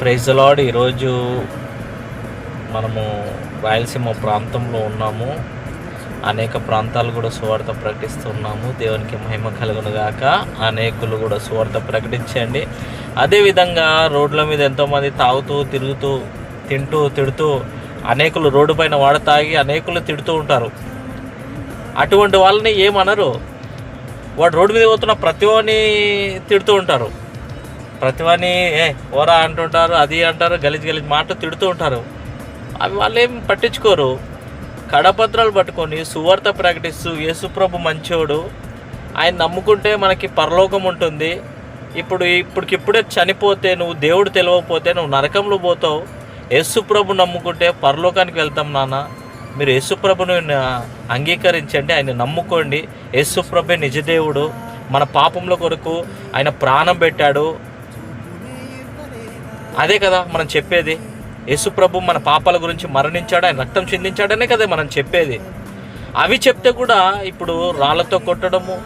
Praise the lord. ఈరోజు మనము రాయలసీమ ప్రాంతంలో ఉన్నాము. అనేక ప్రాంతాలు కూడా సువార్త ప్రకటిస్తున్నాము. దేవునికి మహిమ కలుగును గాక. అనేకులు కూడా సువార్త ప్రకటించండి. అదేవిధంగా రోడ్ల మీద ఎంతోమంది తాగుతూ తిరుగుతూ తిడుతూ అనేకులు రోడ్డు పైన తాగి అనేకులు తిడుతూ ఉంటారు. అటువంటి వాళ్ళని ఏమనరు. వాడు రోడ్డు మీద పోతున్న ప్రతివాడిని తిడుతూ ఉంటారు. ప్రతివాడిని ఓరా అంటుంటారు, అది అంటారు, గలీజ్ మాట తిడుతూ ఉంటారు. అవి వాళ్ళు ఏం పట్టించుకోరు. కడపత్రాలు పట్టుకొని సువార్త ప్రకటిస్తూ యేసుప్రభు మంచోడు, ఆయన నమ్ముకుంటే మనకి పరలోకం ఉంటుంది. ఇప్పటికిప్పుడే చనిపోతే నువ్వు దేవుడు తెలియకపోతే నువ్వు నరకంలో పోతావు. యేసుప్రభు నమ్ముకుంటే పరలోకానికి వెళ్తాం నాన్న. మీరు యేసుప్రభుని అంగీకరించండి, ఆయన నమ్ముకోండి. యేసుప్రభే నిజదేవుడు. మన పాపముల కొరకు ఆయన ప్రాణం పెట్టాడు. అదే కదా మనం చెప్పేది. యేసుప్రభు మన పాపాల గురించి మరణించాడు, ఆయన రక్తం చిందించాడనే కదా మనం చెప్పేది. అవి చెప్తే కూడా ఇప్పుడు రాళ్లతో కొట్టడము,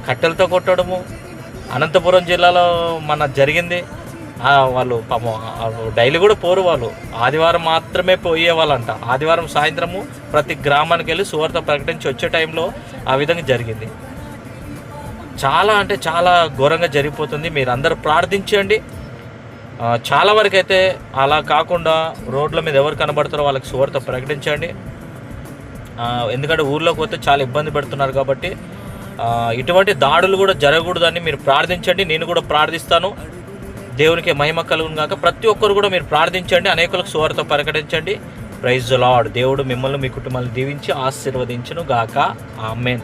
కట్టెలతో కొట్టడము. అనంతపురం జిల్లాలో మన జరిగింది. వాళ్ళు పాపం డైలీ కూడా పోరు. వాళ్ళు ఆదివారం మాత్రమే పోయేవాళ్ళంట. ఆదివారం సాయంత్రము ప్రతి గ్రామానికి వెళ్ళి సువార్త ప్రకటించి వచ్చే టైంలో ఆ విధంగా జరిగింది. చాలా అంటే చాలా ఘోరంగా జరిగిపోతుంది. మీరు అందరూ ప్రార్థించండి. చాలా వరకు అయితే అలా కాకుండా రోడ్ల మీద ఎవరు కనబడతారో వాళ్ళకి సువార్త ప్రకటించండి. ఎందుకంటే ఊర్లోకి పోతే చాలా ఇబ్బంది పెడుతున్నారు కాబట్టి ఇటువంటి దాడులు కూడా జరగకూడదని మీరు ప్రార్థించండి. నేను కూడా ప్రార్థిస్తాను. దేవునికి మహిమ కలుగును గాక. ప్రతి ఒక్కరు కూడా మీరు ప్రార్థించండి, అనేకులకు సువార్త ప్రకటించండి. Praise the lord. దేవుడు మిమ్మల్ని మీ కుటుంబాలను దీవించి ఆశీర్వదించును గాక. ఆమేన్.